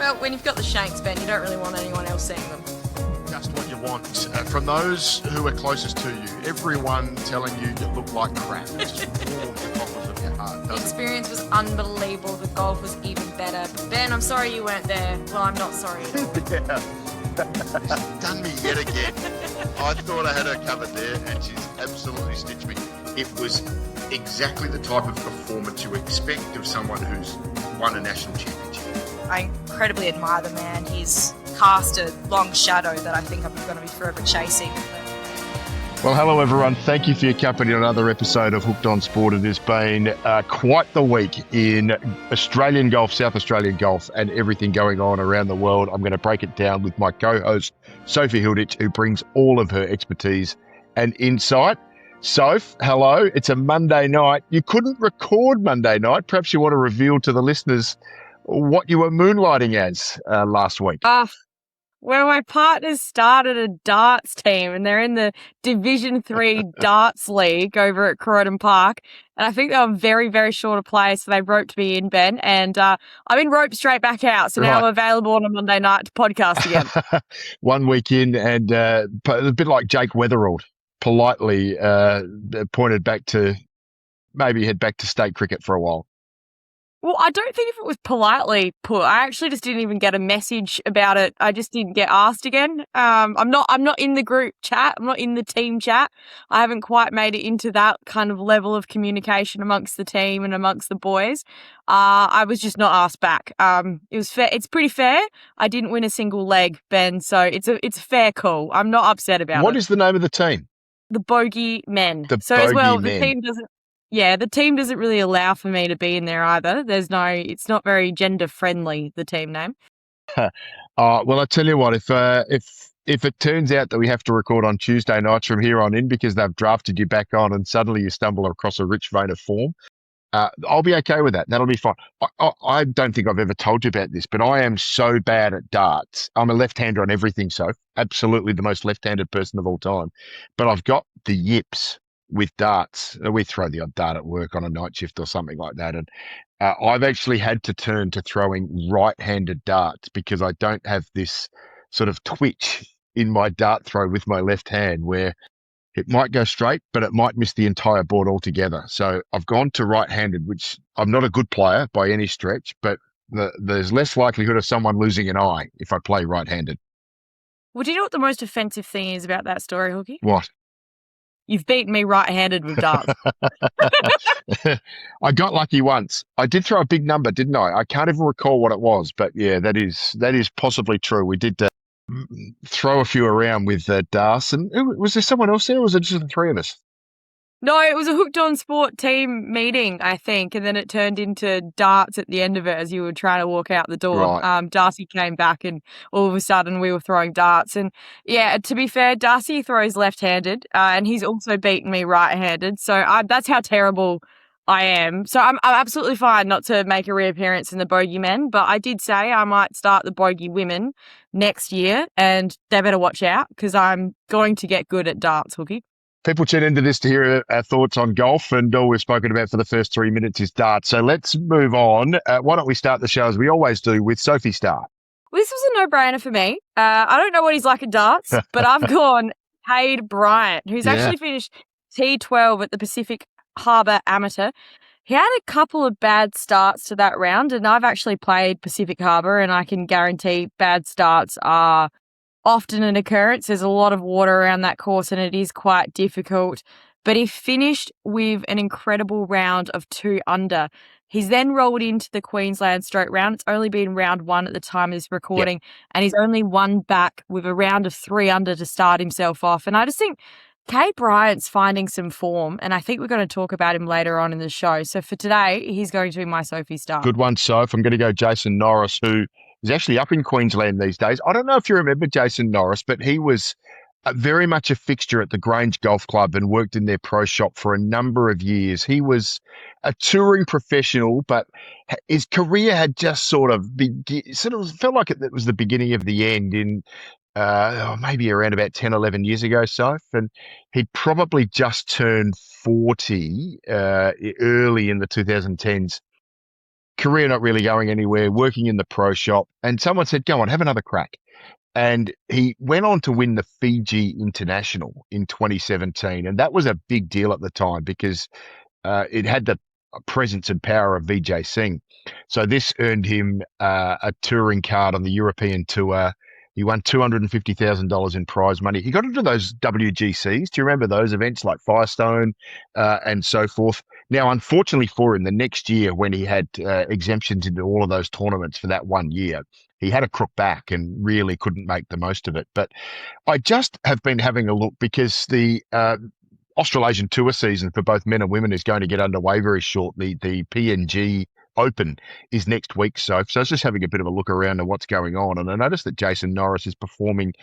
Well, when you've got the shanks, Ben, you don't really want anyone else seeing them. Just what you want. From those who are closest to you, everyone telling you you look like crap. It just warms the coffers of your heart, The doesn't it? experience was unbelievable. The golf was even better. But Ben, I'm sorry you weren't there. Well, I'm not sorry at all. Yeah. She's done me yet again. I thought I had her covered there, and she's absolutely stitched me. It was exactly the type of performance you expect of someone who's won a national championship. I incredibly admire the man. He's cast a long shadow that I think I'm going to be forever chasing. Well, hello, everyone. Thank you for your company on another episode of Hooked on Sport. It has been quite the week in Australian golf, South Australian golf, and everything going on around the world. I'm going to break it down with my co-host, Sophie, who brings all of her expertise and insight. Soph, hello. It's a Monday night. You couldn't record Monday night. Perhaps you want to reveal to the listeners what you were moonlighting as last week. Well, my partners started a darts team and they're in the Division 3 darts league over at Croydon Park. And I think they were very, very short of players, so they roped me in, Ben. And I've been roped straight back out. So now I'm available on a Monday night to podcast again. 1 week in and a bit like Jake Weatherald, politely pointed back to maybe head back to state cricket for a while. Well, I don't think if it was politely put. I actually just didn't even get a message about it. I just didn't get asked again. I'm not in the group chat. I'm not in the team chat. I haven't quite made it into that kind of level of communication amongst the team and amongst the boys. I was just not asked back. It was fair. It's pretty fair. I didn't win a single leg, Ben, so it's a fair call. I'm not upset about it. What is the name of the team? The Bogeymen. Bogeymen. The team doesn't really allow for me to be in there either. It's not very gender friendly, the team name. Well, I tell you what, if it turns out that we have to record on Tuesday nights from here on in because they've drafted you back on and suddenly you stumble across a rich vein of form, I'll be okay with that. That'll be fine. I don't think I've ever told you about this, but I am so bad at darts. I'm a left-hander on everything, so absolutely the most left-handed person of all time. But I've got the yips with darts. We throw the odd dart at work on a night shift or something like that. And I've actually had to turn to throwing right-handed darts because I don't have this sort of twitch in my dart throw with my left hand where it might go straight, but it might miss the entire board altogether. So I've gone to right-handed, which I'm not a good player by any stretch, but there's less likelihood of someone losing an eye if I play right-handed. Well, do you know what the most offensive thing is about that story, Hooky? What? You've beaten me right-handed with darts. I got lucky once. I did throw a big number, didn't I? I can't even recall what it was, but yeah, that is possibly true. We did throw a few around with darts. And was there someone else there, or was it just the three of us? No, it was a Hooked on Sport team meeting, I think, and then it turned into darts at the end of it as you were trying to walk out the door. Right. Darcy came back and all of a sudden we were throwing darts. And yeah, to be fair, Darcy throws left-handed and he's also beaten me right-handed. So that's how terrible I am. So I'm absolutely fine not to make a reappearance in the Bogeymen, but I did say I might start the Bogey Women next year and they better watch out because I'm going to get good at darts, Hooky. People tune into this to hear our thoughts on golf, and all we've spoken about for the first 3 minutes is darts. So let's move on. Why don't we start the show as we always do with Sophie Star? Well, this was a no-brainer for me. I don't know what he's like at darts, but I've gone Kade Bryant, who's actually finished T12 at the Pacific Harbour Amateur. He had a couple of bad starts to that round, and I've actually played Pacific Harbour, and I can guarantee bad starts are often an occurrence. There's a lot of water around that course and it is quite difficult. But he finished with an incredible round of 2 under. He's then rolled into the Queensland Stroke round. It's only been round 1 at the time of this recording. And he's only won back with a round of 3 under to start himself off. And I just think Kade Bryant's finding some form, and I think we're going to talk about him later on in the show. So for today, he's going to be my Sophie Star. Good one, Soph. I'm going to go Jason Norris, who is actually up in Queensland these days. I don't know if you remember Jason Norris, but he was very much a fixture at the Grange Golf Club and worked in their pro shop for a number of years. He was a touring professional, but his career had just sort of felt like it was the beginning of the end in maybe around about 10, 11 years ago, Soph. And he'd probably just turned 40 early in the 2010s. career not really going anywhere, working in the pro shop, and someone said, "Go on, have another crack." And he went on to win the Fiji International in 2017, and that was a big deal at the time because it had the presence and power of Vijay Singh. So this earned him a touring card on the European tour. He won $250,000 in prize money. He got into those WGCs. Do you remember those events like Firestone and so forth? Now, unfortunately for him, the next year when he had exemptions into all of those tournaments for that 1 year, he had a crook back and really couldn't make the most of it. But I just have been having a look because the Australasian Tour season for both men and women is going to get underway very shortly. The PNG Open is next week, so I was just having a bit of a look around at what's going on, and I noticed that Jason Norris is performing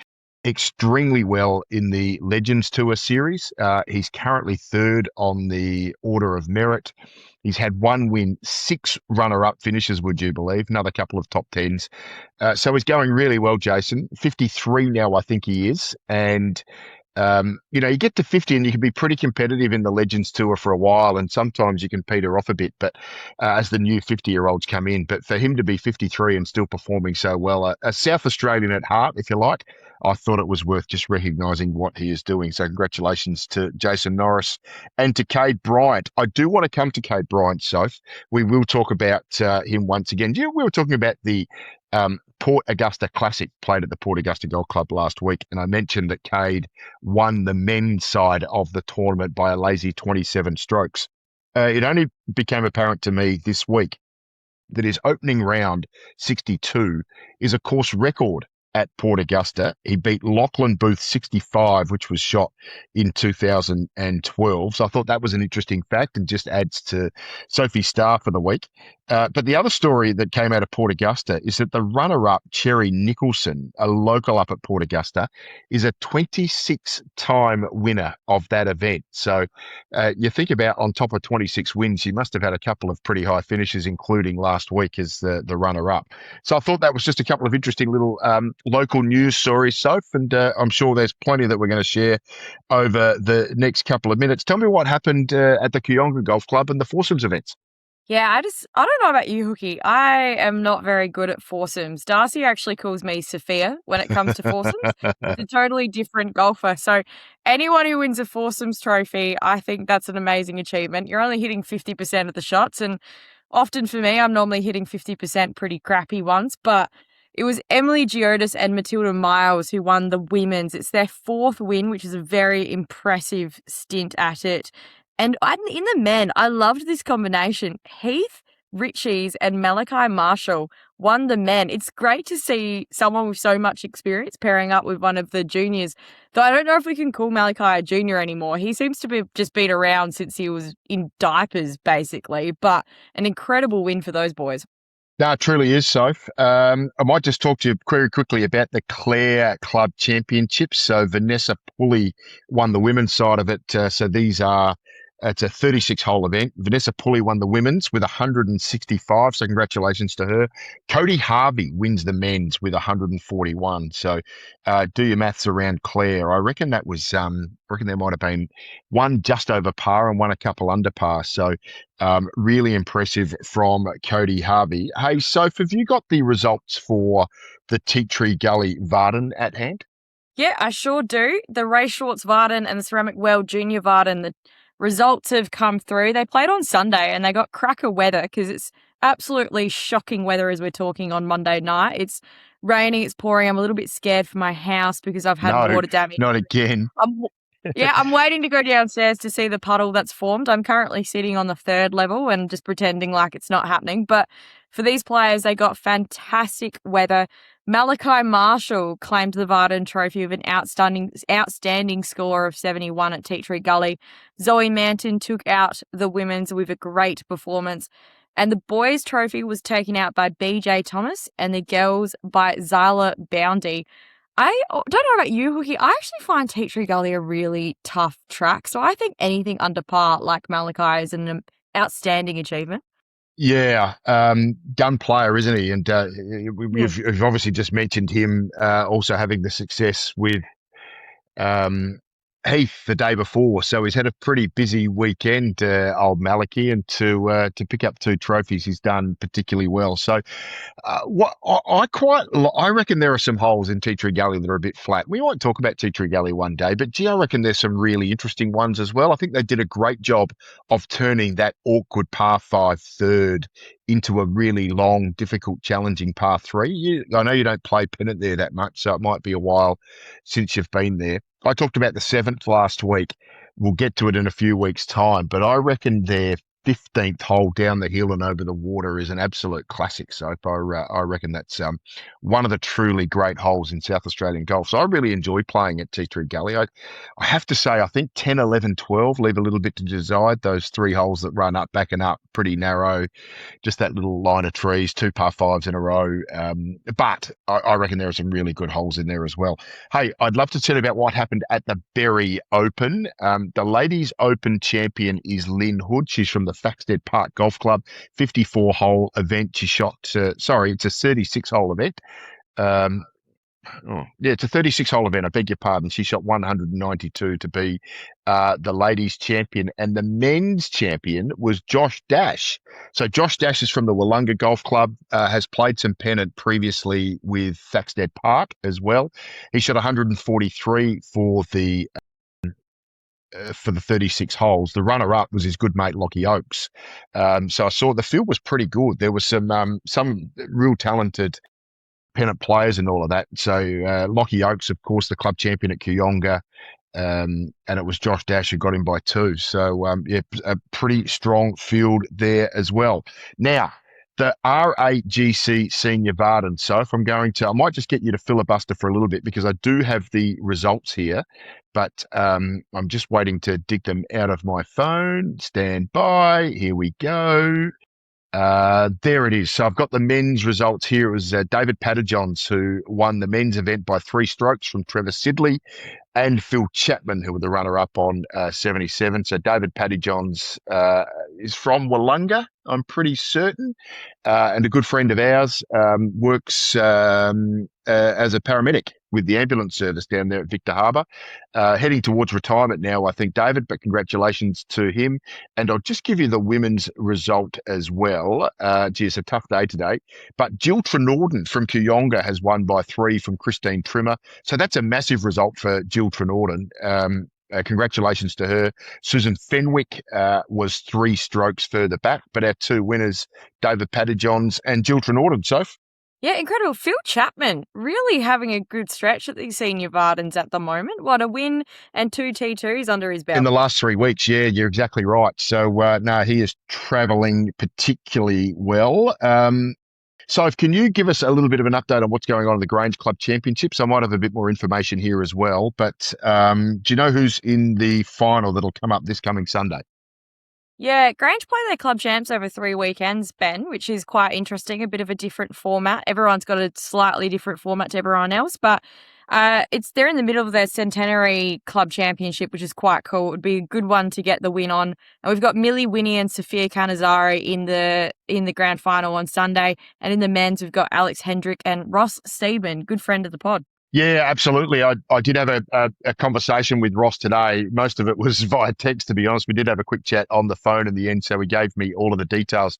extremely well in the Legends Tour series. He's currently third on the order of merit. He's had one win, 6 runner-up finishes, would you believe? Another couple of top 10s. So he's going really well, Jason. 53 now, I think he is, and you get to 50 and you can be pretty competitive in the Legends Tour for a while, and sometimes you can peter off a bit, but as the new 50-year-olds come in. But for him to be 53 and still performing so well, a South Australian at heart, if you like, I thought it was worth just recognising what he is doing. So congratulations to Jason Norris and to Kade Bryant. I do want to come to Kade Bryant, Soph. We will talk about him once again. We were talking about the Port Augusta Classic played at the Port Augusta Golf Club last week, and I mentioned that Kade won the men's side of the tournament by a lazy 27 strokes. It only became apparent to me this week that his opening round 62 is a course record at Port Augusta. He beat Lachlan Booth 65, which was shot in 2012. So I thought that was an interesting fact and just adds to Sophie's star for the week. But the other story that came out of Port Augusta is that the runner-up, Cherry Nicholson, a local up at Port Augusta, is a 26-time winner of that event. So you think about on top of 26 wins, you must have had a couple of pretty high finishes, including last week as the runner-up. So I thought that was just a couple of interesting little local news stories, Soph, and I'm sure there's plenty that we're going to share over the next couple of minutes. Tell me what happened at the Kooyonga Golf Club and the foursomes events. Yeah, I don't know about you, Hooky. I am not very good at foursomes. Darcy actually calls me Sophia when it comes to foursomes. It's a totally different golfer. So anyone who wins a foursomes trophy, I think that's an amazing achievement. You're only hitting 50% of the shots, and often for me, I'm normally hitting 50% pretty crappy ones, but it was Emily Giotis and Matilda Miles who won the women's. It's their 4th win, which is a very impressive stint at it. And in the men, I loved this combination. Heath Richies and Malachy Marshall won the men. It's great to see someone with so much experience pairing up with one of the juniors. Though I don't know if we can call Malachy a junior anymore. He seems to be just been around since he was in diapers, basically. But an incredible win for those boys. No, it truly is, Soph. I might just talk to you very quickly about the Clare Club Championships. So Vanessa Pulley won the women's side of it. So it's a 36-hole event. Vanessa Pulley won the women's with 165, so congratulations to her. Cody Harvey wins the men's with 141. So do your maths around Clare. I reckon that was, there might have been one just over par and one a couple under par. So really impressive from Cody Harvey. Hey, Soph, have you got the results for the Tea Tree Gully Vardon at hand? Yeah, I sure do. The Ray Schwartz Vardon and the Ceramic Well Junior Vardon, the results have come through. They played on Sunday and they got cracker weather because it's absolutely shocking weather as we're talking on Monday night. It's raining, it's pouring. I'm a little bit scared for my house because I've had water damage. Not again. I'm waiting to go downstairs to see the puddle that's formed. I'm currently sitting on the 3rd level and just pretending like it's not happening. But for these players, they got fantastic weather. Malachy Marshall claimed the Vardon Trophy with an outstanding score of 71 at Tea Tree Gully. Zoe Manton took out the women's with a great performance. And the boys' trophy was taken out by BJ Thomas and the girls by Zyla Boundy. I don't know about you, Hooky. I actually find Tea Tree Gully a really tough track. So I think anything under par like Malachy is an outstanding achievement. Yeah, gun player, isn't he? And you've obviously just mentioned him also having the success with Heath the day before, so he's had a pretty busy weekend, old Malachy, and to pick up 2 trophies, he's done particularly well. So, I reckon there are some holes in Tea Tree Gully that are a bit flat. We might talk about Tea Tree Gully one day, but gee, I reckon there's some really interesting ones as well. I think they did a great job of turning that awkward par 5 third into a really long, difficult, challenging par 3. I know you don't play pennant there that much, so it might be a while since you've been there. I talked about the 7th last week. We'll get to it in a few weeks' time, but I reckon their 15th hole down the hill and over the water is an absolute classic, Soap. I reckon that's one of the truly great holes in South Australian golf. So I really enjoy playing at Tea Tree Gully. I have to say, I think 10, 11, 12 leave a little bit to desire. Those 3 holes that run up, back and up, pretty narrow, just that little line of trees, 2 par 5s in a row. But I reckon there are some really good holes in there as well. Hey, I'd love to tell you about what happened at the Berry Open. The Ladies Open champion is Lynn Hood. She's from the Thaxted Park Golf Club, 54-hole event. She shot, it's a 36-hole event. It's a 36-hole event. I beg your pardon. She shot 192 to be the ladies' champion, and the men's champion was Josh Dash. So Josh Dash is from the Wollonga Golf Club, has played some pennant previously with Thaxted Park as well. He shot 143 for the 36 holes. The runner-up was his good mate Lockie Oakes. So I saw the field was pretty good. There was some real talented pennant players and all of that. So Lockie Oakes, of course, the club champion at Kooyonga, and it was Josh Dash who got him by 2. So a pretty strong field there as well. Now, the R8GC Senior Vardon. So if I might just get you to filibuster for a little bit because I do have the results here, but I'm just waiting to dig them out of my phone. Stand by. Here we go. There it is. So I've got the men's results here. It was David Patterjohns who won the men's event by 3 strokes from Trevor Sidley and Phil Chapman, who were the runner-up on 77. So David Patterjohns is from Wollonga, I'm pretty certain, and a good friend of ours, works as a paramedic with the ambulance service down there at Victor Harbour. Heading towards retirement now, I think, David, but congratulations to him. And I'll just give you the women's result as well. It's a tough day today. But Jill Trenorden from Kooyonga has won by 3 from Christine Trimmer. So that's a massive result for Jill Trenorden. Congratulations to her. Susan Fenwick was 3 strokes further back, but our 2 winners, David Patterjohns and Jill Trenorden. Soph? Yeah, incredible. Phil Chapman really having a good stretch at these senior Vardens at the moment. What a win and 2 T2s under his belt. In the last 3 weeks, yeah, you're exactly right. So, he is travelling particularly well. So, can you give us a little bit of an update on what's going on in the Grange Club Championships? I might have a bit more information here as well, but do you know who's in the final that'll come up this coming Sunday? Yeah, Grange play their club champs over 3 weekends, Ben, which is quite interesting, a bit of a different format. Everyone's got a slightly different format to everyone else, but they're in the middle of their centenary club championship, which is quite cool. It would be a good one to get the win on. And we've got Millie Winnie and Sophia Cannizzaro in the grand final on Sunday. And in the men's, we've got Alex Hendrick and Ross Steedman, good friend of the pod. Yeah, absolutely. I did have a conversation with Ross today. Most of it was via text, to be honest. We did have a quick chat on the phone in the end, so he gave me all of the details.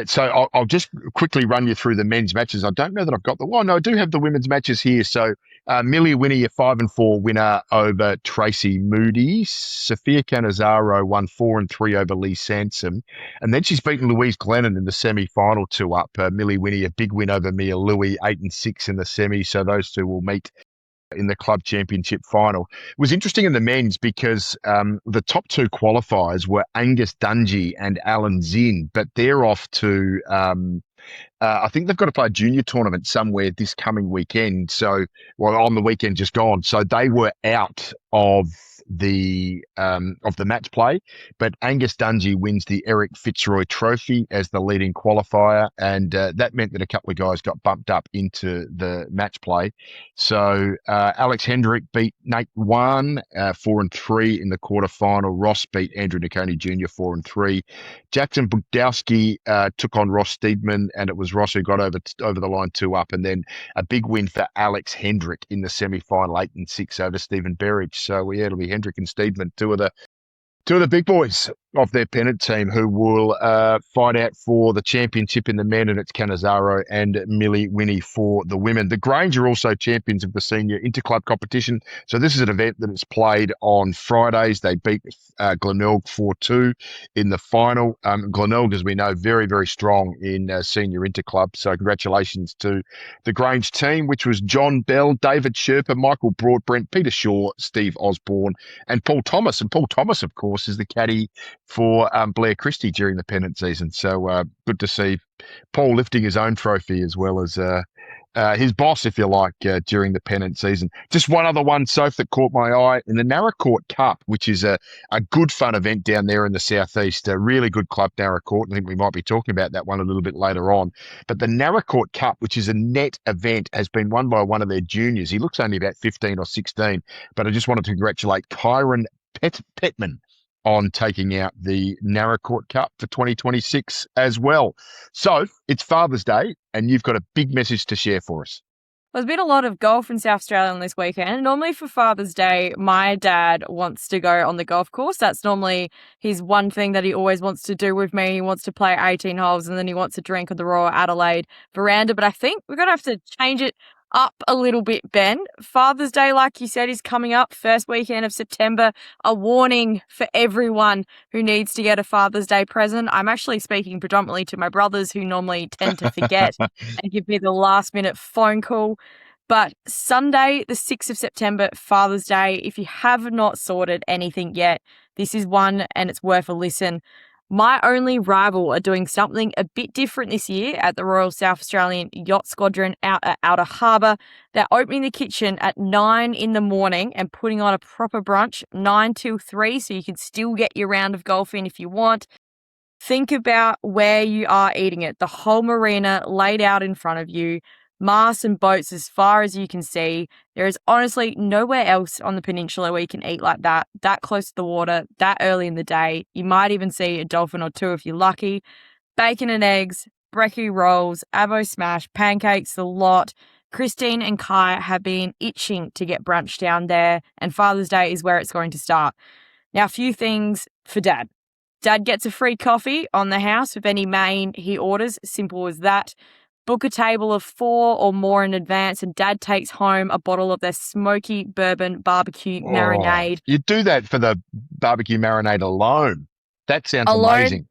So I'll just quickly run you through the men's matches. I don't know that I've got I do have the women's matches here. So Millie Winnie, a 5-4 winner over Tracy Moody. Sophia Cannizzaro won 4-3 over Lee Sansom. And then she's beaten Louise Glennon in the semi-final 2 up. Millie Winnie, a big win over Mia Louie, 8-6 in the semi. So those 2 will meet in the club championship final. It was interesting in the men's because the top 2 qualifiers were Angus Dungy and Alan Zinn, but they're off to I think they've got to play a junior tournament somewhere this coming weekend. So, on the weekend just gone. So they were out of the match play. But Angus Dungy wins the Eric Fitzroy Trophy as the leading qualifier, and that meant that a couple of guys got bumped up into the match play. So Alex Hendrick beat Nate 1, 4-3 in the quarterfinal. Ross beat Andrew Nicconi Jr. 4-3. Jackson Bugdowski took on Ross Steedman, and it was Ross who got over the line 2 up, and then a big win for Alex Hendrick in the semi-final 8-6 over Stephen Berridge. So yeah, it'll be Hendrick and Steedman, two of the big boys of their pennant team, who will fight out for the championship in the men, and it's Canizaro and Millie Winnie for the women. The Grange are also champions of the senior interclub competition. So this is an event that is played on Fridays. They beat Glenelg 4-2 in the final. Glenelg, as we know, very, very strong in senior interclub. So congratulations to the Grange team, which was John Bell, David Sherper, Michael Broadbrent, Peter Shaw, Steve Osborne, and Paul Thomas. And Paul Thomas, of course, is the caddy for Blair Christie during the pennant season. So good to see Paul lifting his own trophy as well as his boss, if you like, during the pennant season. Just one other one, Soph, that caught my eye in the Narracourt Cup, which is a good fun event down there in the southeast. A really good club, Narracourt. I think we might be talking about that one a little bit later on. But the Narracourt Cup, which is a net event, has been won by one of their juniors. He looks only about 15 or 16, but I just wanted to congratulate Kyron Petman on taking out the Narracourt Cup for 2026 as well. So it's Father's Day, and you've got a big message to share for us. There's been a lot of golf in South Australia on this weekend. Normally for Father's Day, my dad wants to go on the golf course. That's normally his one thing that he always wants to do with me. He wants to play 18 holes, and then he wants to drink on the Royal Adelaide veranda. But I think we're going to have to change it up a little bit, Ben. Father's Day, like you said, is coming up, first weekend of September. A warning for everyone who needs to get a Father's Day present. I'm actually speaking predominantly to my brothers, who normally tend to forget and give me the last minute phone call. But Sunday, the 6th of September, Father's Day, if you have not sorted anything yet, this is one and it's worth a listen. My Only Rival are doing something a bit different this year at the Royal South Australian Yacht Squadron out at Outer Harbour. They're opening the kitchen at 9 in the morning and putting on a proper brunch 9 till 3, so you can still get your round of golf in if you want. Think about where you are eating it. The whole marina laid out in front of you. Masts and boats as far as you can see. There is honestly nowhere else on the peninsula where you can eat like that close to the water, that early in the day. You might even see a dolphin or two if you're lucky. Bacon and eggs, brekkie rolls, avo smash, pancakes, the lot. Christine and Kai have been itching to get brunch down there, and Father's Day is where it's going to start. Now, a few things for Dad. Dad gets a free coffee on the house with any main he orders, simple as that. Book a table of 4 or more in advance, and Dad takes home a bottle of their smoky bourbon barbecue marinade. You do that for the barbecue marinade alone. That sounds amazing.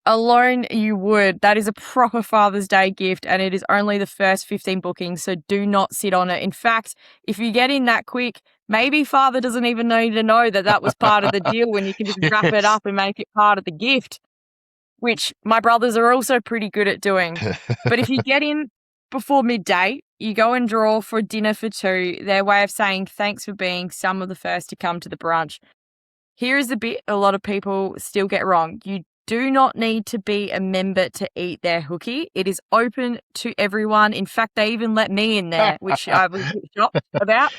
Alone you would. That is a proper Father's Day gift, and it is only the first 15 bookings, so do not sit on it. In fact, if you get in that quick, maybe Father doesn't even need to know that was part of the deal when you can just wrap it up and make it part of the gift, which my brothers are also pretty good at doing. But if you get in before midday, you go and draw for dinner for 2, their way of saying thanks for being some of the first to come to the brunch. Here is the bit a lot of people still get wrong. You do not need to be a member to eat their hooky. It is open to everyone. In fact, they even let me in there, which I was shocked about.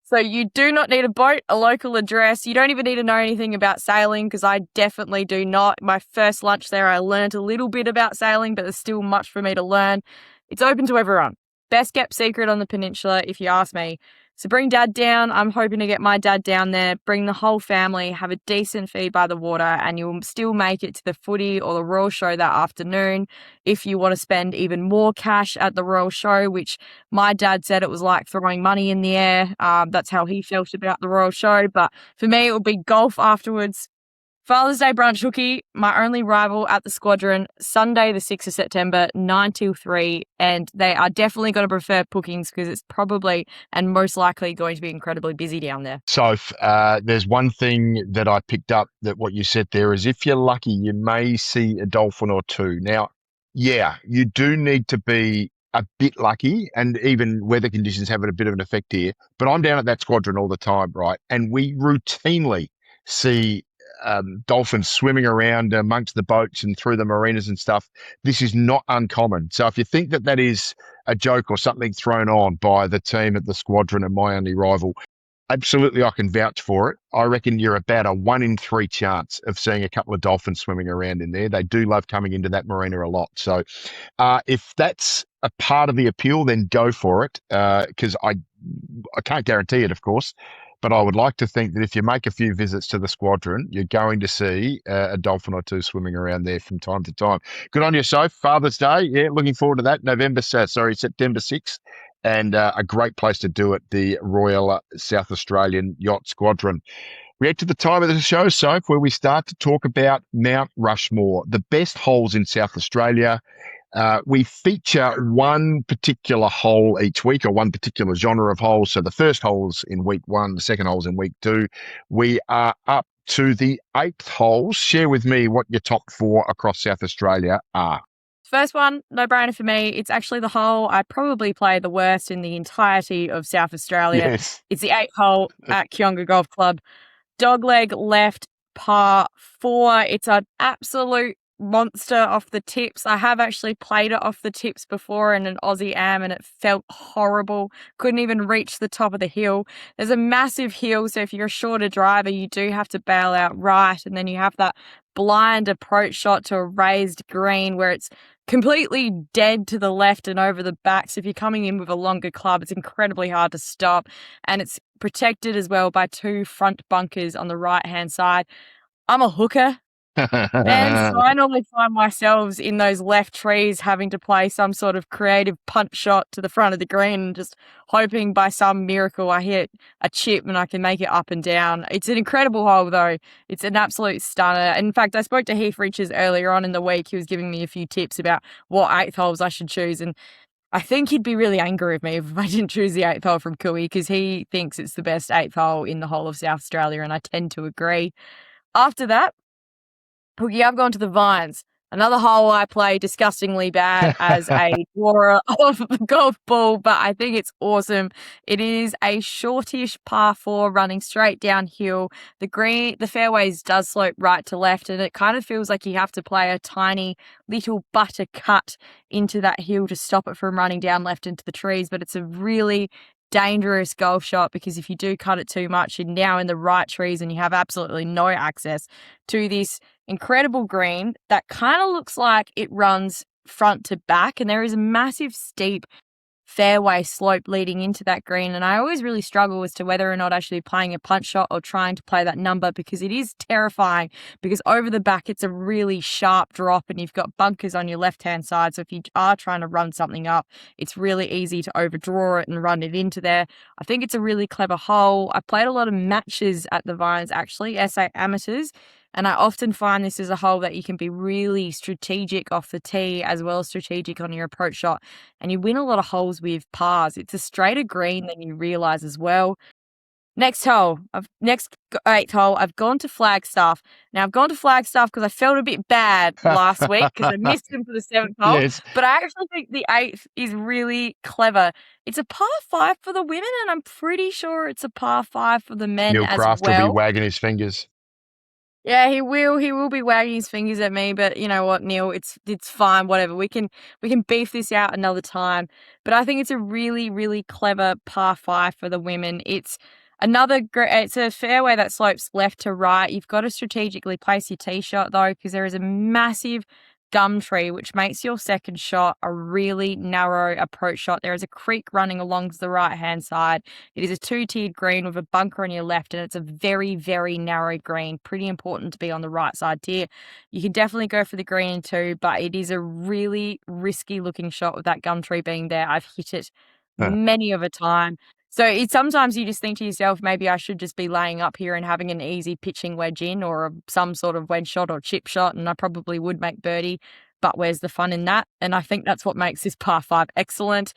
So you do not need a boat, a local address. You don't even need to know anything about sailing, because I definitely do not. My first lunch there, I learned a little bit about sailing, but there's still much for me to learn. It's open to everyone. Best kept secret on the peninsula, if you ask me. So bring Dad down. I'm hoping to get my dad down there, bring the whole family, have a decent feed by the water, and you'll still make it to the footy or the Royal Show that afternoon. If you want to spend even more cash at the Royal Show, which my dad said it was like throwing money in the air. That's how he felt about the Royal Show. But for me, it would be golf afterwards. Father's Day brunch, Hooky, My Only Rival at the Squadron, Sunday the 6th of September, 9 till 3, and they are definitely going to prefer bookings because it's probably and most likely going to be incredibly busy down there. Soph, there's one thing that I picked up that what you said there is if you're lucky, you may see a dolphin or two. Now, yeah, you do need to be a bit lucky, and even weather conditions having a bit of an effect here. But I'm down at that squadron all the time, right? And we routinely see dolphins swimming around amongst the boats and through the marinas and stuff. This is not uncommon. So if you think that that is a joke or something thrown on by the team at the squadron and my only rival, absolutely, I can vouch for it. I reckon you're about a 1 in 3 chance of seeing a couple of dolphins swimming around in there. They do love coming into that marina a lot. So if that's a part of the appeal, then go for it. Because I can't guarantee it, of course, but I would like to think that if you make a few visits to the squadron, you're going to see a dolphin or two swimming around there from time to time. Good on you, Soph. Father's Day. Yeah, looking forward to that. September 6th. And a great place to do it, the Royal South Australian Yacht Squadron. We get to the time of the show, Soph, where we start to talk about Mount Rushmore, the best holes in South Australia. We feature one particular hole each week, or one particular genre of holes. So the first hole's in week 1, the second hole's in week 2. We are up to the 8th hole. Share with me what your top 4 across South Australia are. First one, no brainer for me. It's actually the hole I probably play the worst in the entirety of South Australia. Yes. It's the 8th hole at Kionga Golf Club. Dogleg left, par 4. It's an absolute monster off the tips. I have actually played it off the tips before in an Aussie Am, and it felt horrible. Couldn't even reach the top of the hill. There's a massive hill, so if you're a shorter driver, you do have to bail out right, and then you have that blind approach shot to a raised green where it's completely dead to the left and over the back. So if you're coming in with a longer club, it's incredibly hard to stop, and it's protected as well by 2 front bunkers on the right hand side. I'm a hooker, and so I normally find myself in those left trees having to play some sort of creative punch shot to the front of the green and just hoping by some miracle I hit a chip and I can make it up and down. It's an incredible hole, though. It's an absolute stunner. In fact, I spoke to Heath Richards earlier on in the week. He was giving me a few tips about what 8th holes I should choose, and I think he'd be really angry with me if I didn't choose the 8th hole from Cooey, because he thinks it's the best 8th hole in the whole of South Australia, and I tend to agree. After that, Hooky, I've gone to the Vines. Another hole I play disgustingly bad as a drawer of the golf ball, but I think it's awesome. It is a shortish par 4 running straight downhill. The fairways does slope right to left, and it kind of feels like you have to play a tiny little butter cut into that hill to stop it from running down left into the trees, but it's a really dangerous golf shot, because if you do cut it too much, you're now in the right trees and you have absolutely no access to this incredible green that kind of looks like it runs front to back, and there is a massive steep fairway slope leading into that green, and I always really struggle as to whether or not I should be playing a punch shot or trying to play that number, because it is terrifying, because over the back it's a really sharp drop and you've got bunkers on your left hand side, so if you are trying to run something up, it's really easy to overdraw it and run it into there. I think it's a really clever hole. I played a lot of matches at the Vines, actually, SA amateurs, and I often find this is a hole that you can be really strategic off the tee as well as strategic on your approach shot, and you win a lot of holes with pars. It's a straighter green than you realise as well. Next 8th hole, I've gone to Flagstaff. Now, I've gone to Flagstaff because I felt a bit bad last week because I missed him for the 7th hole. Yes. But I actually think the 8th is really clever. It's a par 5 for the women, and I'm pretty sure it's a par 5 for the men Neil as Craft well. will be wagging his fingers. Yeah, he will. He will be wagging his fingers at me, but you know what, Neil? It's fine. Whatever. We can beef this out another time. But I think it's a really, really clever par 5 for the women. It's a fairway that slopes left to right. You've got to strategically place your tee shot though, because there is a massive gum tree, which makes your second shot a really narrow approach shot. There is a creek running along the right-hand side. It is a 2-tiered green with a bunker on your left, and it's a very, very narrow green. Pretty important to be on the right side tier. You can definitely go for the green too, but it is a really risky-looking shot with that gum tree being there. I've hit it many of a time. So sometimes you just think to yourself, maybe I should just be laying up here and having an easy pitching wedge in, or some sort of wedge shot or chip shot, and I probably would make birdie, but where's the fun in that? And I think that's what makes this par 5 excellent.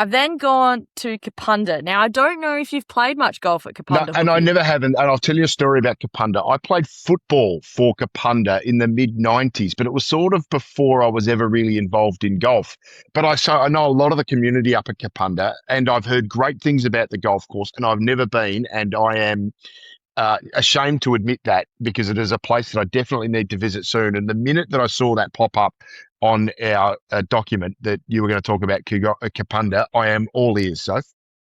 I've then gone to Kapunda. Now, I don't know if you've played much golf at No, Kapunda. and I Hooky. never haven't. And I'll tell you a story about Kapunda. I played football for Kapunda in the mid 90s, but it was sort of before I was ever really involved in golf. But I know a lot of the community up at Kapunda, and I've heard great things about the golf course, and I've never been, and I am ashamed to admit that because it is a place that I definitely need to visit soon. And the minute that I saw that pop up on our document that you were going to talk about Kapunda, I am all ears, Soph.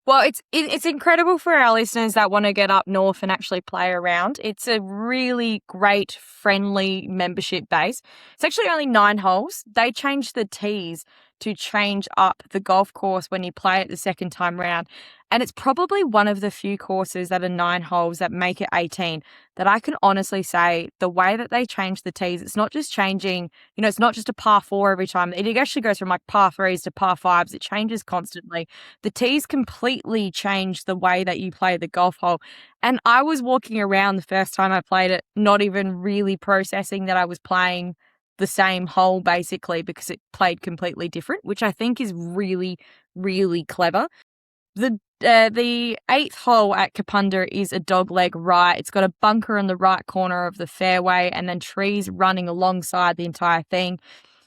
Well, it's incredible for our listeners that want to get up north and actually play around. It's a really great, friendly membership base. It's actually only 9 holes. They changed the tees to change up the golf course when you play it the second time round. And it's probably one of the few courses that are 9 holes that make it 18 that I can honestly say the way that they change the tees, it's not just changing, it's not just a par 4 every time. It actually goes from like par 3s to par 5s. It changes constantly. The tees completely change the way that you play the golf hole. And I was walking around the first time I played it, not even really processing that I was playing the same hole basically because it played completely different, which I think is really, really clever. The 8th hole at Kapunda is a dogleg right. It's got a bunker in the right corner of the fairway and then trees running alongside the entire thing.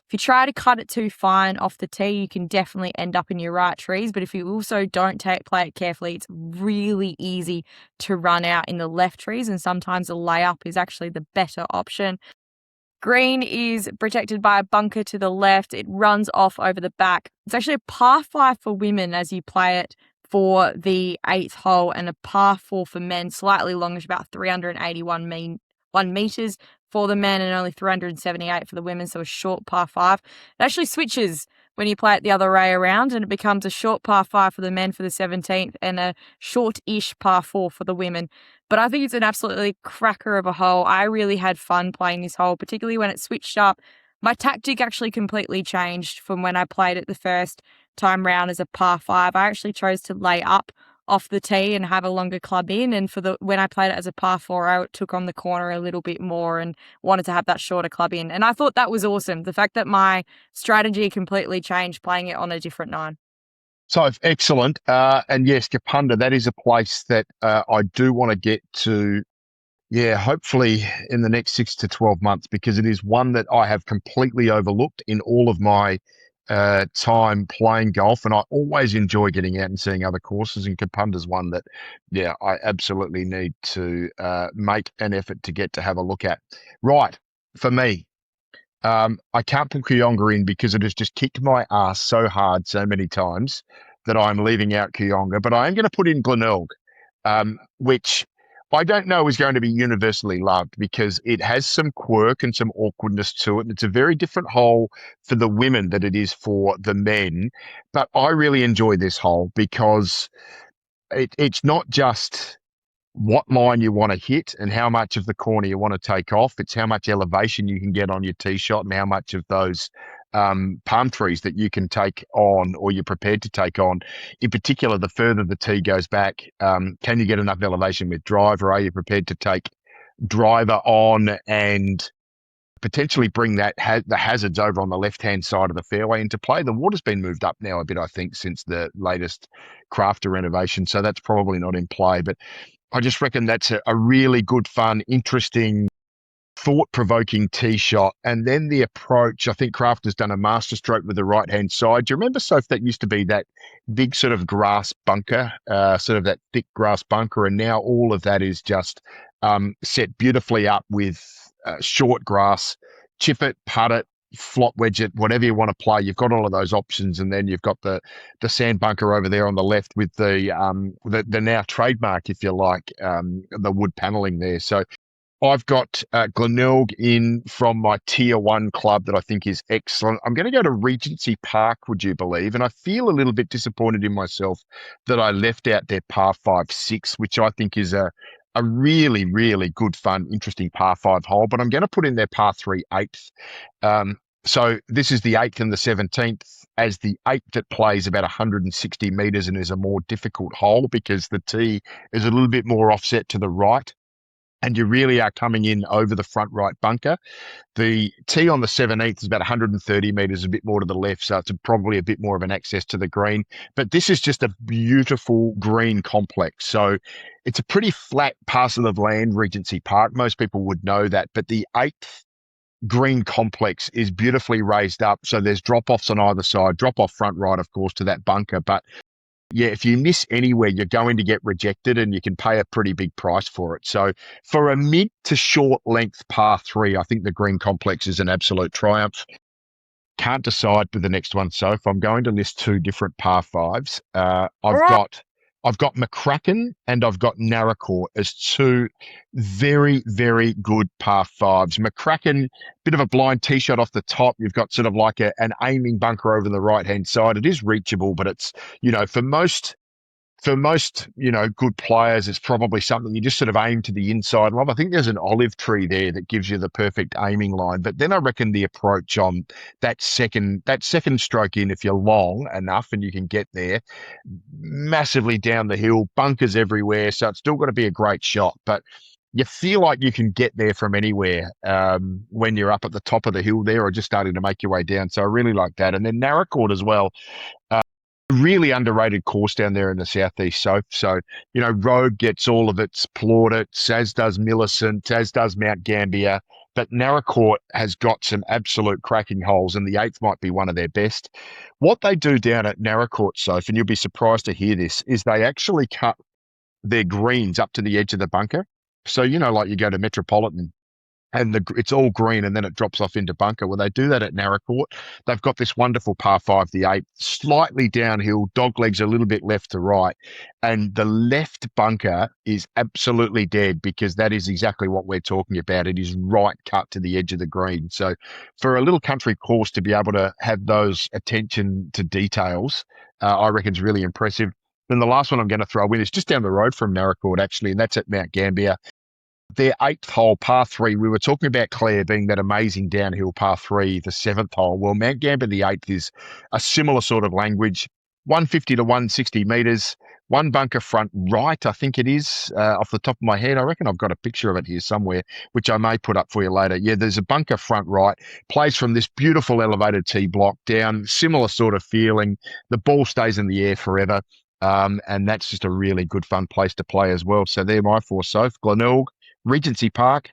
If you try to cut it too fine off the tee, you can definitely end up in your right trees. But if you also don't play it carefully, it's really easy to run out in the left trees. And sometimes a layup is actually the better option. Green is protected by a bunker to the left. It runs off over the back. It's actually a par 5 for women as you play it for the 8th hole, and a par 4 for men, slightly longer, about 381 meters for the men and only 378 for the women, so a short par 5. It actually switches when you play it the other way around, and it becomes a short par 5 for the men for the 17th and a short-ish par 4 for the women. But I think it's an absolutely cracker of a hole. I really had fun playing this hole, particularly when it switched up. My tactic actually completely changed from when I played it the first time round as a par 5. I actually chose to lay up off the tee and have a longer club in, and when I played it as a par 4, I took on the corner a little bit more and wanted to have that shorter club in. And I thought that was awesome. The fact that my strategy completely changed playing it on a different 9. So excellent. And yes, Kapunda, that is a place that I do want to get to, hopefully in the next 6 to 12 months, because it is one that I have completely overlooked in all of my time playing golf. And I always enjoy getting out and seeing other courses. And Kapunda's one that, I absolutely need to make an effort to get to have a look at. Right. For me, I can't put Kuyonga in because it has just kicked my ass so hard so many times that I'm leaving out Kuyonga, but I am going to put in Glenelg, which I don't know is going to be universally loved because it has some quirk and some awkwardness to it. And it's a very different hole for the women than it is for the men. But I really enjoy this hole because it's not just what line you want to hit and how much of the corner you want to take off. It's how much elevation you can get on your tee shot and how much of those palm trees that you can take on or you're prepared to take on. In particular, the further the tee goes back, can you get enough elevation with driver? Are you prepared to take driver on and potentially bring the hazards over on the left-hand side of the fairway into play? The water's been moved up now a bit, I think, since the latest crafter renovation, so that's probably not in play. But I just reckon that's a really good, fun, interesting, thought-provoking tee shot. And then the approach, I think Crafter's done a master stroke with the right-hand side. Do you remember, Soph, that used to be that big sort of grass bunker, sort of that thick grass bunker, and now all of that is just set beautifully up with short grass. Chip it, putt it, flop wedge it, whatever you want to play. You've got all of those options, and then you've got the sand bunker over there on the left with the now trademark, if you like, the wood paneling there. So I've got Glenelg in from my tier 1 club that I think is excellent. I'm going to go to Regency Park, would you believe? And I feel a little bit disappointed in myself that I left out their par 5-6, which I think is a really, really good, fun, interesting par 5 hole. But I'm going to put in their par 3 8th. So this is the 8th and the 17th. As the 8th, it plays about 160 meters and is a more difficult hole because the tee is a little bit more offset to the right. and you really are coming in over the front right bunker. The tee on the 17th is about 130 metres, a bit more to the left, so it's probably a bit more of an access to the green. But this is just a beautiful green complex. So it's a pretty flat parcel of land, Regency Park. Most people would know that. But the 8th green complex is beautifully raised up. So there's drop-offs on either side, drop-off front right, of course, to that bunker. But yeah, if you miss anywhere, you're going to get rejected and you can pay a pretty big price for it. So for a mid to short length par 3, I think the green complex is an absolute triumph. Can't decide with the next one, Soph. I'm going to list 2 different par 5s. I've got McCracken and I've got Narracourt as 2 very, very good par 5s. McCracken, bit of a blind tee shot off the top. You've got sort of like an aiming bunker over the right-hand side. It is reachable, but it's, for most, good players, it's probably something you just sort of aim to the inside of. I think there's an olive tree there that gives you the perfect aiming line. But then I reckon the approach on that second stroke in, if you're long enough and you can get there, massively down the hill, bunkers everywhere. So it's still got to be a great shot. But you feel like you can get there from anywhere when you're up at the top of the hill there or just starting to make your way down. So I really like that. And then Narracourt as well. Really underrated course down there in the southeast Soph. So, Rogue gets all of its plaudits, as does Millicent, as does Mount Gambier. But Narracourt has got some absolute cracking holes, and the 8th might be one of their best. What they do down at Narracourt, Soph, and you'll be surprised to hear this, is they actually cut their greens up to the edge of the bunker. So, like you go to Metropolitan and it's all green and then it drops off into bunker. Well, they do that at Narracourt. They've got this wonderful par 5, the 8, slightly downhill, dog legs a little bit left to right. And the left bunker is absolutely dead because that is exactly what we're talking about. It is right cut to the edge of the green. So for a little country course to be able to have those attention to details, I reckon is really impressive. Then the last one I'm going to throw in is just down the road from Narracourt, actually, and that's at Mount Gambier. Their 8th hole, par 3, we were talking about Clare being that amazing downhill par 3, the 7th hole. Well, Mount Gambier, the 8th, is a similar sort of language, 150 to 160 metres, 1 bunker front right, I think it is, off the top of my head. I reckon I've got a picture of it here somewhere, which I may put up for you later. Yeah, there's a bunker front right, plays from this beautiful elevated tee block down, similar sort of feeling. The ball stays in the air forever, and that's just a really good, fun place to play as well. So they're my 4, Soph. Glenelg, Regency Park,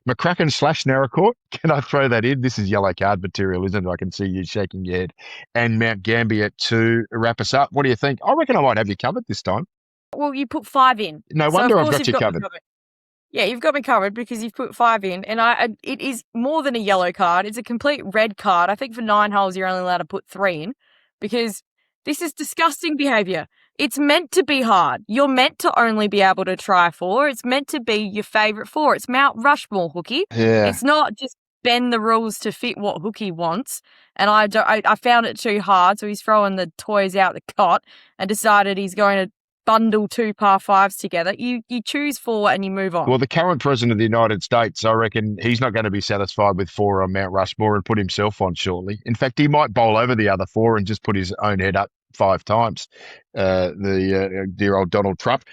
McCracken / Narracourt. Can I throw that in? This is yellow card material, isn't it? I can see you shaking your head. And Mount Gambier to wrap us up. What do you think? I reckon I might have you covered this time. Well, you put 5 in. No wonder I've got you covered. Yeah, you've got me covered because you've put 5 in. And it is more than a yellow card. It's a complete red card. I think for 9 holes, you're only allowed to put 3 in because this is disgusting behaviour. It's meant to be hard. You're meant to only be able to try 4. It's meant to be your favourite 4. It's Mount Rushmore, Hooky. Yeah. It's not just bend the rules to fit what Hooky wants. And I found it too hard, so he's throwing the toys out the cot and decided he's going to bundle 2 par 5s together. You choose 4 and you move on. Well, the current president of the United States, I reckon he's not going to be satisfied with 4 on Mount Rushmore and put himself on shortly. In fact, he might bowl over the other 4 and just put his own head up 5 times, the dear old Donald Trump.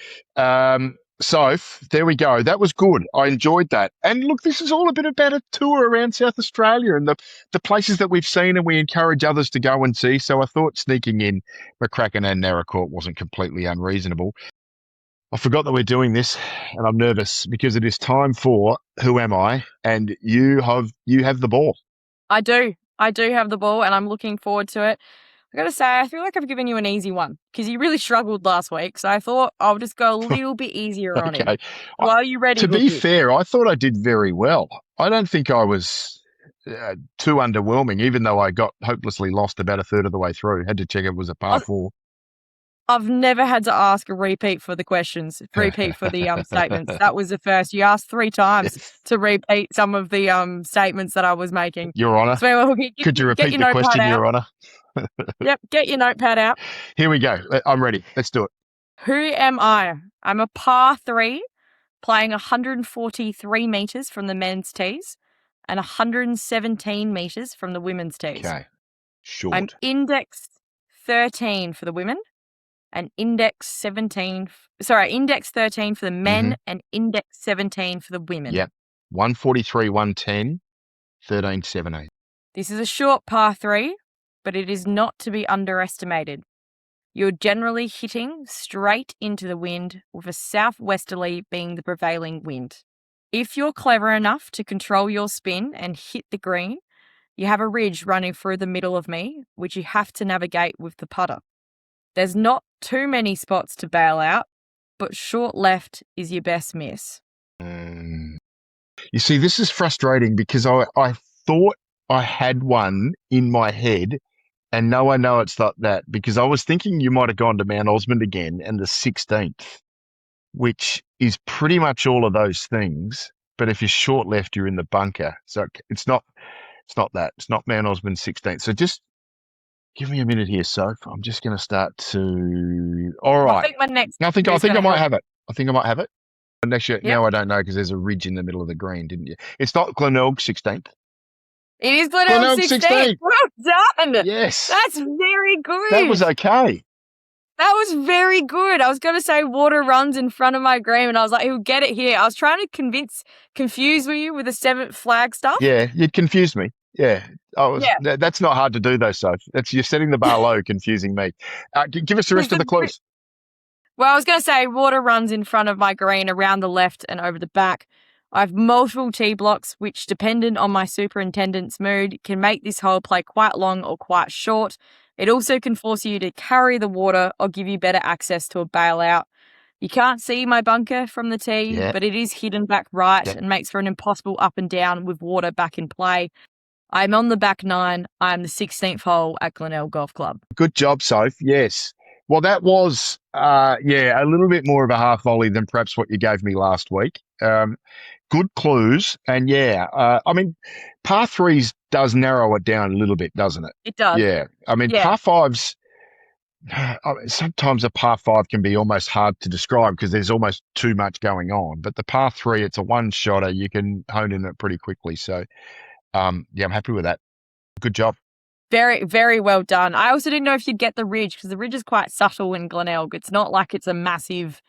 Soph, there we go. That was good. I enjoyed that. And look, this is all a bit about a tour around South Australia and the places that we've seen and we encourage others to go and see. So I thought sneaking in McCracken and Narracourt wasn't completely unreasonable. I forgot that we're doing this and I'm nervous because it is time for Who Am I? And you have the ball. I do have the ball and I'm looking forward to it. I got to say, I feel like I've given you an easy one because you really struggled last week. So I thought I'll just go a little bit easier on him. Well, are you ready? To be fair, I thought I did very well. I don't think I was too underwhelming, even though I got hopelessly lost about a third of the way through. Had to check it was a par 4. I've never had to ask a repeat for the questions, repeat for the statements. That was the first. You asked 3 times to repeat some of the statements that I was making. Your Honour, so, could you repeat the question, Your Honour? Yep, get your notepad out. Here we go. I'm ready. Let's do it. Who am I? I'm a par 3 playing 143 metres from the men's tees and 117 metres from the women's tees. Okay, short. I'm index 13 for the women and index 13 for the men and index 17 for the women. Yep. 143, 110, 13, 17. This is a short par 3, but it is not to be underestimated. You're generally hitting straight into the wind, with a southwesterly being the prevailing wind. If you're clever enough to control your spin and hit the green, you have a ridge running through the middle of me, which you have to navigate with the putter. There's not too many spots to bail out, but short left is your best miss. You see, this is frustrating because I thought I had one in my head, and no, I know it's not that, because I was thinking you might have gone to Mount Osmond again and the 16th, which is pretty much all of those things. But if you're short left, you're in the bunker. So it's not that. It's not Mount Osmond 16th. So just give me a minute here, Soph. I'm just going to start to. All right. I think my next. I think I might have it. I think I might have it. And actually, now I don't know because there's a ridge in the middle of the green, didn't you? It's not Glenelg 16th. It is Glenelg 16th. Well done. Yes. That's very good. That was okay. That was very good. I was going to say water runs in front of my green, and I was like, he'll get it here. I was trying to confuse you with the 7th flag stuff. Yeah, you confused me. Yeah. That's not hard to do, though, Soph. You're setting the bar low, confusing me. Give us the rest of the clues. Well, I was going to say water runs in front of my green around the left and over the back. I have multiple tee blocks, which, dependent on my superintendent's mood, can make this hole play quite long or quite short. It also can force you to carry the water or give you better access to a bailout. You can't see my bunker from the tee, but it is hidden back right and makes for an impossible up and down with water back in play. I'm on the back 9. I'm the 16th hole at Glenelg Golf Club. Good job, Soph. Yes. Well, that was, a little bit more of a half volley than perhaps what you gave me last week. Good clues. And I mean, par 3s does narrow it down a little bit, doesn't it? It does. Yeah. I mean, par 5s, sometimes a par 5 can be almost hard to describe because there's almost too much going on. But the par 3, it's a one-shotter. You can hone in it pretty quickly. So, I'm happy with that. Good job. Very, very well done. I also didn't know if you'd get the ridge because the ridge is quite subtle in Glenelg. It's not like it's a massive.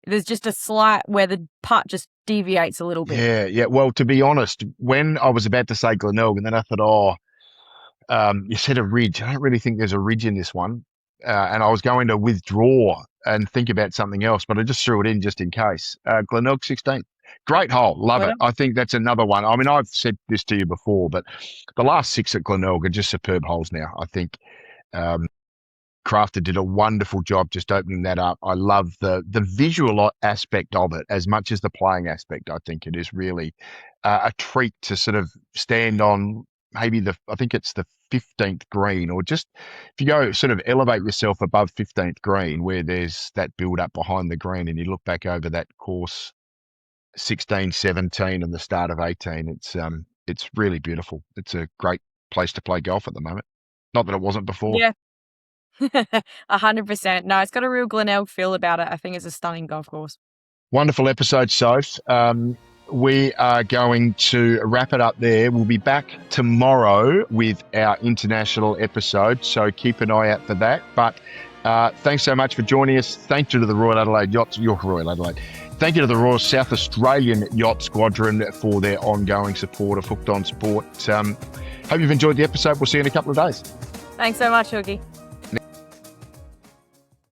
There's just a slight where the putt just deviates a little bit. Yeah. Well, to be honest, when I was about to say Glenelg, and then I thought, you said a ridge. I don't really think there's a ridge in this one. And I was going to withdraw and think about something else, but I just threw it in just in case. Glenelg 16. Great hole. Love it. I think that's another one. I mean, I've said this to you before, but the last 6 at Glenelg are just superb holes now. I think Crafter did a wonderful job just opening that up. I love the visual aspect of it as much as the playing aspect. I think it is really a treat to sort of stand on maybe I think it's the 15th green, or just if you go sort of elevate yourself above 15th green where there's that build up behind the green and you look back over that course 16, 17 and the start of 18. It's really beautiful. It's a great place to play golf at the moment. Not that it wasn't before. Yeah. 100%. No, it's got a real Glenelg feel about it. I think it's a stunning golf course. Wonderful episode, Soph. We are going to wrap it up there. We'll be back tomorrow with our international episode, so keep an eye out for that. But thanks so much for joining us. Thank you to the Royal Adelaide Yachts, Thank you to the Royal South Australian Yacht Squadron for their ongoing support of Hooked on Sport. Hope you've enjoyed the episode. We'll see you in a couple of days. Thanks so much, Hooky.